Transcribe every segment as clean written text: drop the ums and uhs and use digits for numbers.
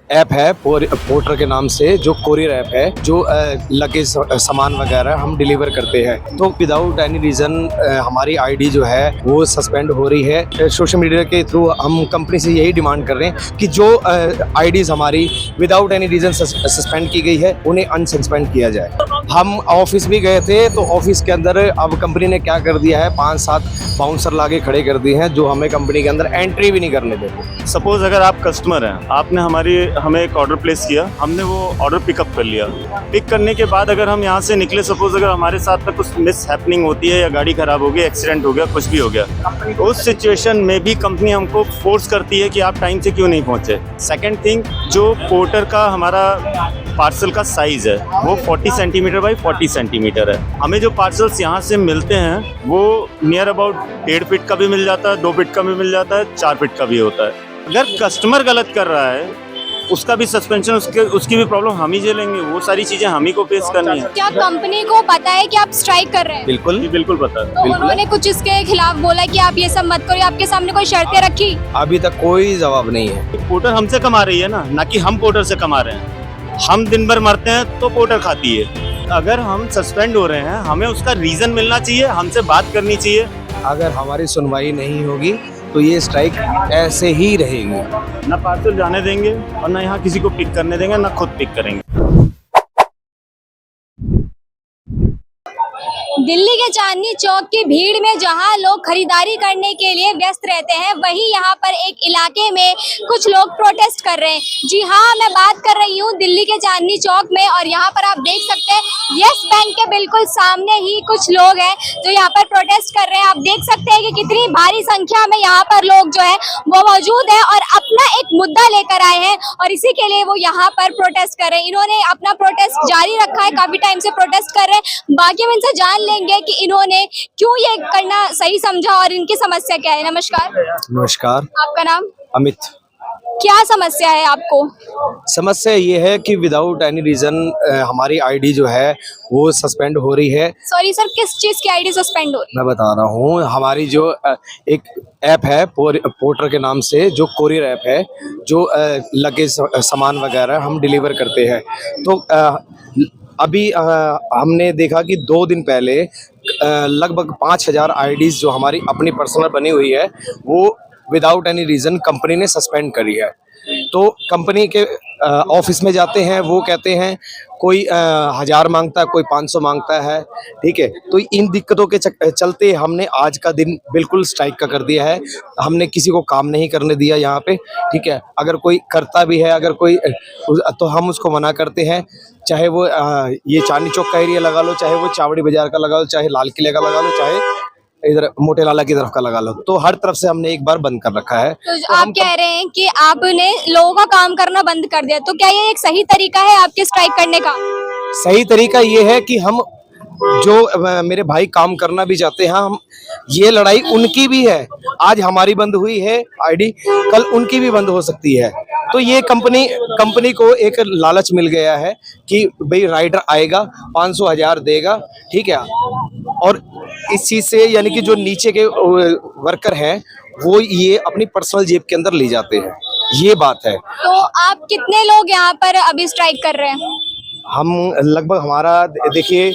App है porter के नाम से, जो कोरियर ऐप है, जो लगेज सामान वगैरह हम डिलीवर करते हैं। तो विदाउट एनी रीज़न हमारी आईडी जो है वो सस्पेंड हो रही है। सोशल मीडिया के थ्रू हम कंपनी से यही डिमांड कर रहे हैं कि जो आईडीज़ हमारी विदाउट एनी रीज़न सस्पेंड की गई है उन्हें अनसस्पेंड किया जाए। हम ऑफिस भी गए थे तो ऑफिस के अंदर अब कंपनी ने क्या कर दिया है, 5-7 बाउंसर लाके खड़े कर दिए हैं जो हमें कंपनी के अंदर एंट्री भी नहीं करने देते। सपोज अगर आप कस्टमर हैं, आपने हमें एक ऑर्डर प्लेस किया, हमने वो ऑर्डर पिकअप कर लिया। पिक करने के बाद अगर हम यहाँ से निकले, सपोज अगर हमारे साथ में कुछ मिस हैपनिंग होती है या गाड़ी खराब हो गई, एक्सीडेंट हो गया, कुछ भी हो गया, उस सिचुएशन में भी कंपनी हमको फोर्स करती है कि आप टाइम से क्यों नहीं पहुँचे। सेकेंड थिंग, जो पोर्टर का हमारा पार्सल का साइज़ है वो 40 सेंटीमीटर बाई 40 सेंटीमीटर है। हमें जो पार्सल्स यहाँ से मिलते हैं वो नियर अबाउट 1.5 फीट का भी मिल जाता है, 2 फीट का भी मिल जाता है, 4 फीट का भी होता है। अगर कस्टमर गलत कर रहा है उसका भी सस्पेंशन, उसकी भी प्रॉब्लम हम ही झेलेंगे। वो सारी चीजें हम ही को फेस करनी है। क्या कंपनी को पता है कि आप स्ट्राइक कर रहे हैं? बिल्कुल बिल्कुल पता है। तो उन्होंने कुछ इसके खिलाफ बोला कि आप ये सब मत करो, आपके सामने कोई शर्तें रखी? अभी तक कोई जवाब नहीं है। पोर्टर हमसे कमा रही है ना कि हम पोर्टर से कमा रहे हैं। हम दिन भर मरते हैं तो पोर्टर खाती है। अगर हम सस्पेंड हो रहे हैं, हमें उसका रीजन मिलना चाहिए, हमसे बात करनी चाहिए। अगर हमारी सुनवाई नहीं होगी तो ये स्ट्राइक ऐसे ही रहेगी। ना पार्सल जाने देंगे और ना यहाँ किसी को पिक करने देंगे, ना खुद पिक करेंगे। दिल्ली के चांदनी चौक की भीड़ में जहां लोग खरीदारी करने के लिए व्यस्त रहते हैं, वहीं यहां पर एक इलाके में कुछ लोग प्रोटेस्ट कर रहे हैं। जी हाँ, मैं बात कर रही हूं दिल्ली के चांदनी चौक में, और यहां पर आप देख सकते हैं यस बैंक के बिल्कुल सामने ही कुछ लोग हैं जो यहां पर प्रोटेस्ट कर रहे हैं। आप देख सकते हैं कि कितनी भारी संख्या में यहां पर लोग जो है वो मौजूद है और अपना एक मुद्दा लेकर आए हैं और इसी के लिए वो यहाँ पर प्रोटेस्ट कर रहे हैं। इन्होंने अपना प्रोटेस्ट जारी रखा है, काफी टाइम से प्रोटेस्ट कर रहे हैं। बाकी हम इनसे जान लेंगे कि इन्होंने क्यों ये करना सही समझा और इनकी समस्या क्या है। नमस्कार। नमस्कार। आपका नाम? अमित। क्या समस्या है आपको? समस्या ये है कि विदाउट एनी रीजन हमारी आईडी जो है वो सस्पेंड हो रही है। सॉरी सर, किस चीज की आईडी सस्पेंड हो रही है? मैं बता रहा हूँ, हमारी जो एक ऐप है पोर्टर के नाम से, जो कोरियर ऐप है, जो लगेज सामान वगैरह हम डिलीवर करते हैं। तो अभी हमने देखा कि 2 दिन पहले लगभग 5000 आईडीज़ जो हमारी अपनी पर्सनल बनी हुई है वो विदाउट एनी रीज़न कंपनी ने सस्पेंड करी है। तो कंपनी के ऑफिस में जाते हैं, वो कहते हैं कोई 1000 मांगता है, कोई 500 मांगता है, ठीक है। तो इन दिक्कतों के चलते हमने आज का दिन बिल्कुल स्ट्राइक का कर दिया है। हमने किसी को काम नहीं करने दिया यहाँ पे, ठीक है। अगर कोई करता भी है, अगर कोई तो हम उसको मना करते हैं, चाहे वो ये चांदनी चौक का एरिया लगा लो, चाहे वो चावड़ी बाजार का लगा लो, चाहे लाल किले का लगा लो, चाहे इधर मोटे लाला की तरफ का लगा लो। तो हर तरफ से हमने एक बार बंद कर रखा है। तो आप कह रहे हैं कि आपने लोगों का काम करना बंद कर दिया, तो क्या ये एक सही तरीका है आपके स्ट्राइक करने का? सही तरीका ये है कि हम जो मेरे भाई काम करना भी चाहते हैं, हम ये लड़ाई उनकी भी है। आज हमारी बंद हुई है आईडी, कल उनकी भी बंद हो सकती है। तो ये कंपनी को एक लालच मिल गया है कि भाई राइडर आएगा 500 1000 देगा, ठीक है। और इस चीज से यानी कि जो नीचे के वर्कर हैं वो ये अपनी पर्सनल जेब के अंदर ले जाते हैं, ये बात है। तो आप कितने लोग यहाँ पर अभी स्ट्राइक कर रहे हैं? हम लगभग हमारा देखिए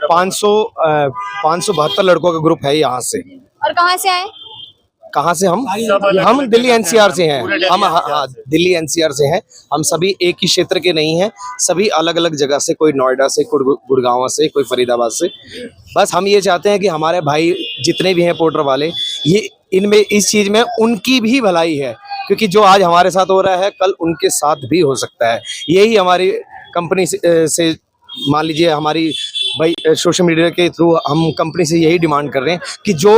572 लड़कों का ग्रुप है यहाँ से। और कहाँ से आए? कहाँ से? हम दिल्ली एनसीआर से हैं। हम हाँ दिल्ली एनसीआर से हैं। हम सभी एक ही क्षेत्र के नहीं हैं, सभी अलग अलग जगह से, कोई नोएडा से, कोई गुड़गांव से, कोई फरीदाबाद से। बस हम ये चाहते हैं कि हमारे भाई जितने भी हैं पोर्टर वाले, ये इनमें इस चीज़ में उनकी भी भलाई है, क्योंकि जो आज हमारे साथ हो रहा है कल उनके साथ भी हो सकता है। यही हमारी कंपनी से मान लीजिए, हमारी भाई सोशल मीडिया के थ्रू हम कंपनी से यही डिमांड कर रहे हैं कि जो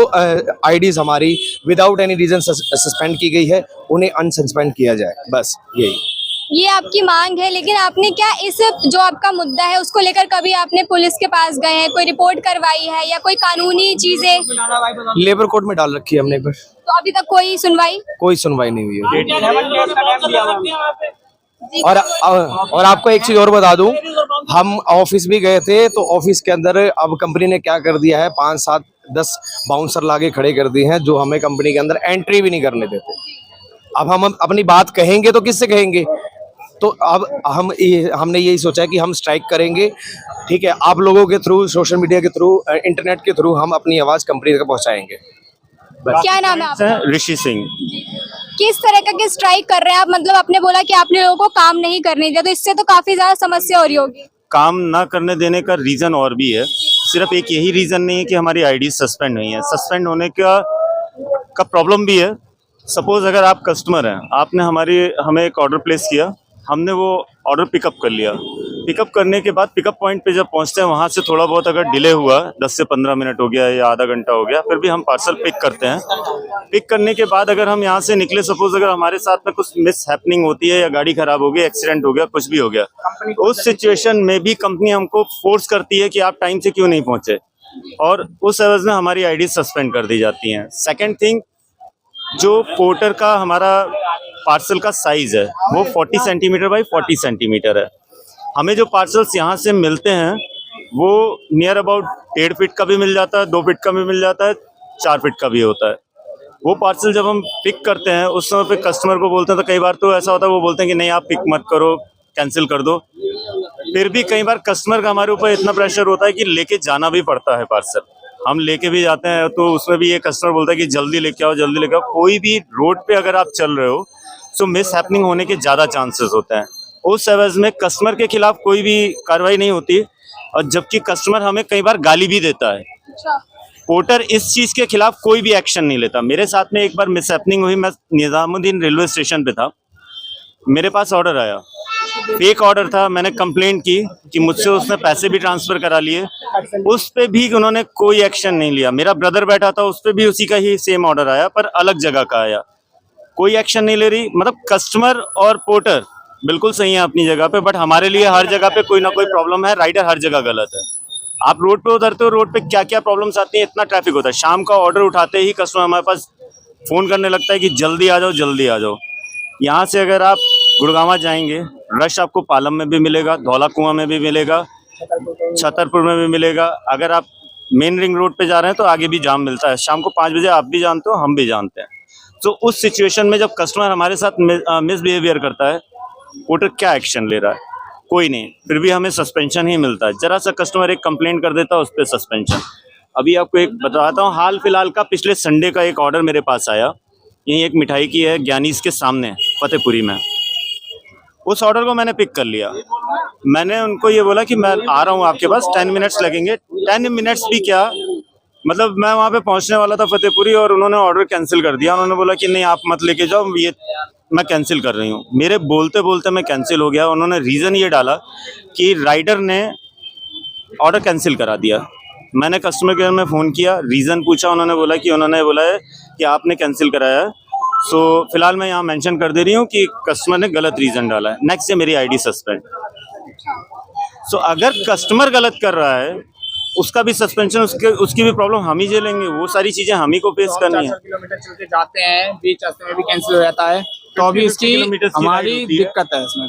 आईडीज़ हमारी विदाउट एनी रीज़न सस्पेंड की गई है उन्हें अनसस्पेंड किया जाए, बस यही। ये आपकी मांग है, लेकिन आपने क्या इस जो आपका मुद्दा है उसको लेकर कभी आपने पुलिस के पास गए हैं, कोई रिपोर्ट करवाई है या कोई कानूनी चीजें? लेबर कोर्ट में डाल रखी है हमने, बस। तो अभी तक कोई सुनवाई नहीं हुई है। और आपको एक चीज और बता दूं, हम ऑफिस भी गए थे तो ऑफिस के अंदर अब कंपनी ने क्या कर दिया है, 5-7-10 बाउंसर लाके खड़े कर दिए हैं जो हमें कंपनी के अंदर एंट्री भी नहीं करने देते। अब हम अपनी बात कहेंगे तो किससे कहेंगे? तो अब हमने यही सोचा है कि हम स्ट्राइक करेंगे, ठीक है। आप लोगों के थ्रू, सोशल मीडिया के थ्रू, इंटरनेट के थ्रू हम अपनी आवाज़ कंपनी तक पहुंचाएंगे। क्या नाम है आपका? ऋषि सिंह। किस तरह का के स्ट्राइक कर रहे हैं आप? मतलब आपने बोला कि आपने लोगों को काम नहीं करने दिया, तो इससे तो काफी ज्यादा समस्या हो रही होगी। काम ना करने देने का रीज़न और भी है, सिर्फ एक यही रीज़न नहीं है कि हमारी आईडी सस्पेंड हुई है। सस्पेंड होने का प्रॉब्लम भी है। सपोज़ अगर आप कस्टमर हैं, आपने हमें एक ऑर्डर प्लेस किया, हमने वो ऑर्डर पिकअप कर लिया। पिकअप करने के बाद पिकअप पॉइंट पे जब पहुंचते हैं, वहाँ से थोड़ा बहुत अगर डिले हुआ, 10 से 15 मिनट हो गया या आधा घंटा हो गया, फिर भी हम पार्सल पिक करते हैं। पिक करने के बाद अगर हम यहाँ से निकले, सपोज अगर हमारे साथ में कुछ मिस हैपनिंग होती है या गाड़ी खराब हो गई, एक्सीडेंट हो गया, कुछ भी हो गया, उस सिचुएशन में भी कंपनी हमको फोर्स करती है कि आप टाइम से क्यों नहीं पहुंचे, और उस एवज में हमारी आईडी सस्पेंड कर दी जाती हैं। सेकेंड थिंग, जो पोर्टर का हमारा पार्सल का साइज है वो 40 सेंटीमीटर बाई 40 सेंटीमीटर है। हमें जो पार्सल्स यहाँ से मिलते हैं वो नियर अबाउट 1.5 फीट का भी मिल जाता है, 2 फीट का भी मिल जाता है, 4 फीट का भी होता है। वो पार्सल जब हम पिक करते हैं उस समय पे कस्टमर को बोलते हैं, तो कई बार तो ऐसा होता है वो बोलते हैं कि नहीं आप पिक मत करो, कैंसिल कर दो। फिर भी कई बार कस्टमर का हमारे ऊपर इतना प्रेशर होता है कि लेके जाना भी पड़ता है पार्सल। हम लेके भी जाते हैं तो उसमें भी ये कस्टमर बोलता है कि जल्दी लेके आओ, जल्दी लेके आओ। कोई भी रोड पे अगर आप चल रहे हो तो मिस हैपनिंग होने के ज़्यादा चांसेस होते हैं। उस एवज में कस्टमर के खिलाफ कोई भी कार्रवाई नहीं होती, और जबकि कस्टमर हमें कई बार गाली भी देता है। पोर्टर इस चीज़ के खिलाफ कोई भी एक्शन नहीं लेता। मेरे साथ में एक बार मिस हैपनिंग हुई, मैं निज़ामुद्दीन रेलवे स्टेशन पे था, मेरे पास ऑर्डर आया, फेक ऑर्डर था। मैंने कंप्लेंट की कि मुझसे उसने पैसे भी ट्रांसफ़र करा लिए, उस पे भी उन्होंने कोई एक्शन नहीं लिया। मेरा ब्रदर बैठा था, उस पे भी उसी का ही सेम ऑर्डर आया, पर अलग जगह का आया, कोई एक्शन नहीं ले रही। मतलब कस्टमर और पोर्टर बिल्कुल सही है अपनी जगह पे, बट हमारे लिए हर जगह पे कोई ना कोई प्रॉब्लम है। राइडर हर जगह गलत है। आप रोड पे उतरते हो, रोड पे क्या क्या प्रॉब्लम्स आती हैं, इतना ट्रैफिक होता है। शाम का ऑर्डर उठाते ही कस्टमर हमारे पास फ़ोन करने लगता है कि जल्दी आ जाओ, जल्दी आ जाओ। यहाँ से अगर आप गुड़गांव जाएंगे, रश आपको पालम में भी मिलेगा, धौला कुआं में भी मिलेगा, छतरपुर में भी मिलेगा। अगर आप मेन रिंग रोड पे जा रहे हैं तो आगे भी जाम मिलता है। शाम को 5 बजे आप भी जानते हो, हम भी जानते हैं। तो उस सिचुएशन में जब कस्टमर हमारे साथ मिसबिहेवियर करता है, पोर्टर क्या एक्शन ले रहा है? कोई नहीं, फिर भी हमें सस्पेंशन ही मिलता है। जरा सा कस्टमर एक कंप्लेंट कर देता है, उस पर सस्पेंशन। अभी आपको एक बताता हूँ, हाल फिलहाल का पिछले संडे का एक ऑर्डर मेरे पास आया, यही एक मिठाई की है, ज्ञानीज के सामने फतेहपुरी में। उस ऑर्डर को मैंने पिक कर लिया। मैंने उनको ये बोला कि मैं आ रहा हूँ आपके पास, 10 मिनट्स लगेंगे। 10 मिनट्स भी क्या, मतलब मैं वहाँ पे पहुँचने वाला था फतेहपुरी, और उन्होंने ऑर्डर कैंसिल कर दिया। उन्होंने बोला कि नहीं आप मत लेके जाओ, ये मैं कैंसिल कर रही हूँ। मेरे बोलते बोलते मैं कैंसिल हो गया। उन्होंने रीज़न ये डाला कि राइडर ने ऑर्डर कैंसिल करा दिया। मैंने कस्टमर केयर में फ़ोन किया, रीज़न पूछा, उन्होंने बोला है कि आपने कैंसिल कराया है। सो फिलहाल मैं यहाँ मेंशन कर दे रही हूँ कि कस्टमर ने गलत रीज़न डाला है, नेक्स्ट से मेरी आईडी सस्पेंड। सो अगर कस्टमर गलत कर रहा है, उसका भी सस्पेंशन, उसकी भी प्रॉब्लम हम ही झेलेंगे। वो सारी चीज़ें हम ही को फेस करनी है। 4 किलोमीटर चल के जाते हैं, बीच रास्ते में भी कैंसिल हो जाता है, तो अभी इसकी हमारी दिक्कत है इसमें।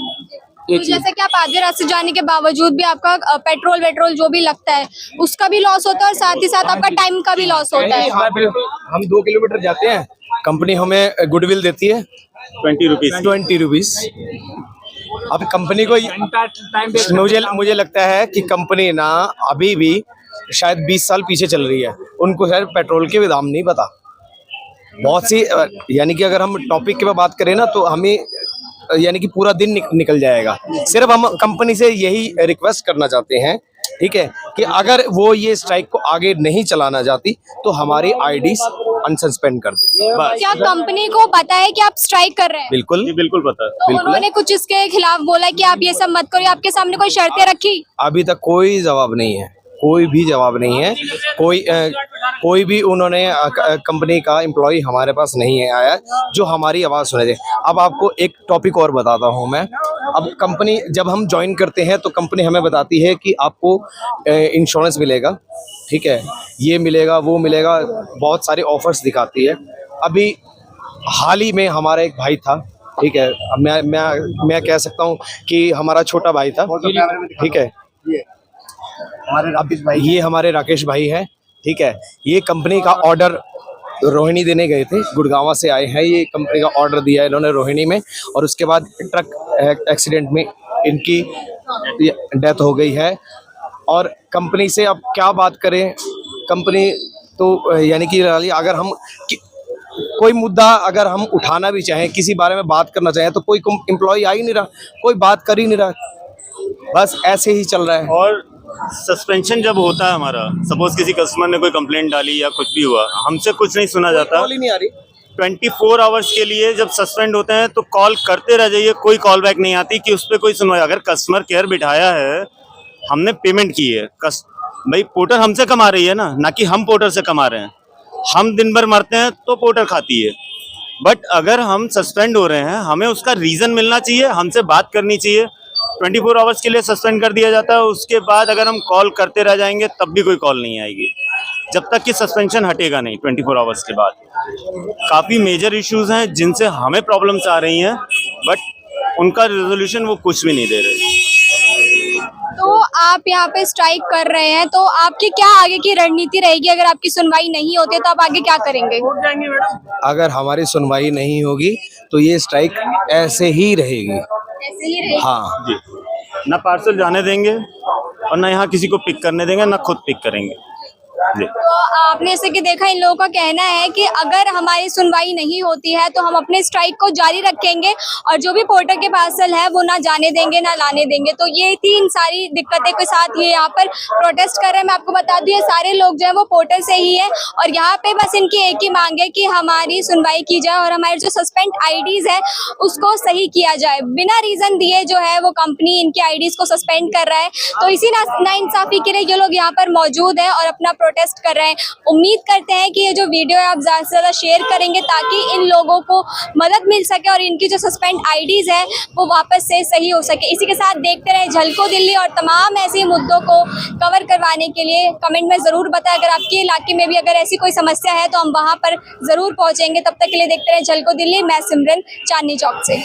तो जैसे कि आप आधे रास्ते जाने के बावजूद भी आपका पेट्रोल जो भी लगता है उसका भी लॉस होता है, और साथ ही साथ आपका टाइम का भी लॉस होता है। हम 2 किलोमीटर जाते हैं, कंपनी हमें गुडविल देती है 20 रुपीज़। अब कंपनी को मुझे लगता है कि कंपनी ना अभी भी शायद 20 साल पीछे चल रही है। उनको शायद पेट्रोल के भी दाम नहीं पता। बहुत सी यानी कि अगर हम टॉपिक के बात करें ना, तो हमें यानी कि पूरा दिन निकल जाएगा। सिर्फ हम कंपनी से यही रिक्वेस्ट करना चाहते हैं, ठीक है, कि अगर वो ये स्ट्राइक को आगे नहीं चलाना चाहती तो हमारी आईडीज अनसस्पेंड कर दे। क्या कंपनी को पता है कि आप स्ट्राइक कर रहे हैं? बिल्कुल जी बिल्कुल पता है। तो उन्होंने कुछ इसके खिलाफ बोला कि आप ये सब मत करो, आपके सामने कोई शर्तें रखी? अभी तक कोई जवाब नहीं है, कोई भी जवाब नहीं है। कोई भी उन्होंने कंपनी का एम्प्लॉय हमारे पास नहीं है आया जो हमारी आवाज़ सुने दे। अब आपको एक टॉपिक और बताता हूँ मैं। अब कंपनी जब हम ज्वाइन करते हैं तो कंपनी हमें बताती है कि आपको इंश्योरेंस मिलेगा, ठीक है, ये मिलेगा, वो मिलेगा, बहुत सारे ऑफर्स दिखाती है। अभी हाल ही में हमारा एक भाई था, ठीक है, मैं कह सकता हूँ कि हमारा छोटा भाई था, ठीक है, ये हमारे राकेश भाई हैं, ठीक है। ये कंपनी का ऑर्डर रोहिणी देने गए थे, गुड़गांव से आए हैं, ये कंपनी का ऑर्डर दिया है इन्होंने रोहिणी में, और उसके बाद ट्रक एक्सीडेंट में इनकी डेथ हो गई है। और कंपनी से अब क्या बात करें, कंपनी तो यानी कि अगर हम कोई मुद्दा अगर हम उठाना भी चाहें, किसी बारे में बात करना चाहें, तो कोई एम्प्लॉय आ ही नहीं रहा, कोई बात कर ही नहीं रहा, बस ऐसे ही चल रहा है। और सस्पेंशन जब होता है हमारा, सपोज किसी कस्टमर ने कोई कंप्लेंट डाली या कुछ भी हुआ, हमसे कुछ नहीं सुना जाता। कॉल ही नहीं आ रही। 24 आवर्स के लिए जब सस्पेंड होते हैं तो कॉल करते रह जाइए, कोई कॉल बैक नहीं आती कि उस पर कोई सुनवाई। अगर कस्टमर केयर बिठाया है, हमने पेमेंट की है, भाई पोर्टर हमसे कमा रही है ना कि हम पोर्टर से कमा रहे हैं। हम दिन भर मरते हैं तो पोर्टर खाती है, बट अगर हम सस्पेंड हो रहे हैं, हमें उसका रीज़न मिलना चाहिए, हमसे बात करनी चाहिए। 24 आवर्स के लिए सस्पेंड कर दिया जाता है, उसके बाद अगर हम कॉल करते रह जाएंगे तब भी कोई कॉल नहीं आएगी, जब तक कि सस्पेंशन हटेगा नहीं 24 आवर्स के बाद। काफ़ी मेजर इश्यूज हैं जिनसे हमें प्रॉब्लम्स आ रही हैं, बट उनका रिजोल्यूशन वो कुछ भी नहीं दे रहे। तो आप यहाँ पे स्ट्राइक कर रहे हैं, तो आपकी क्या आगे की रणनीति रहेगी? अगर आपकी सुनवाई नहीं होती तो आप आगे क्या करेंगे? अगर हमारी सुनवाई नहीं होगी तो ये स्ट्राइक ऐसे ही रहेगी। ऐसे ही रहेगी। हाँ जी, ना पार्सल जाने देंगे और ना यहाँ किसी को पिक करने देंगे, ना खुद पिक करेंगे जी। तो आपने जैसे कि देखा, इन लोगों का कहना है कि अगर हमारी सुनवाई नहीं होती है तो हम अपने स्ट्राइक को जारी रखेंगे और जो भी पोर्टर के पार्सल है वो ना जाने देंगे ना लाने देंगे। तो ये थी इन सारी दिक्कतें के साथ ये यहाँ पर प्रोटेस्ट कर रहे हैं। मैं आपको बता दूं, ये सारे लोग जो है वो पोर्टर से ही है और यहाँ पे बस इनकी एक ही मांग है कि हमारी सुनवाई की जाए और हमारे जो सस्पेंड आईडीज है उसको सही किया जाए। बिना रीजन दिए जो है वो कंपनी इनकी आईडीज को सस्पेंड कर रहा है। तो इसी नाइंसाफी के लिए ये लोग यहाँ पर मौजूद है और अपना प्रोटेस्ट कर रहे हैं। उम्मीद करते हैं कि ये जो वीडियो है आप ज़्यादा से ज़्यादा शेयर करेंगे ताकि इन लोगों को मदद मिल सके और इनकी जो सस्पेंड आईडीज है वो वापस से सही हो सके। इसी के साथ देखते रहे झलको दिल्ली और तमाम ऐसे मुद्दों को कवर करवाने के लिए कमेंट में ज़रूर बताएं। अगर आपके इलाके में भी अगर ऐसी कोई समस्या है तो हम वहाँ पर ज़रूर पहुँचेंगे। तब तक के लिए देखते रहे झलको दिल्ली। मैं सिमरन, चांदनी चौक से।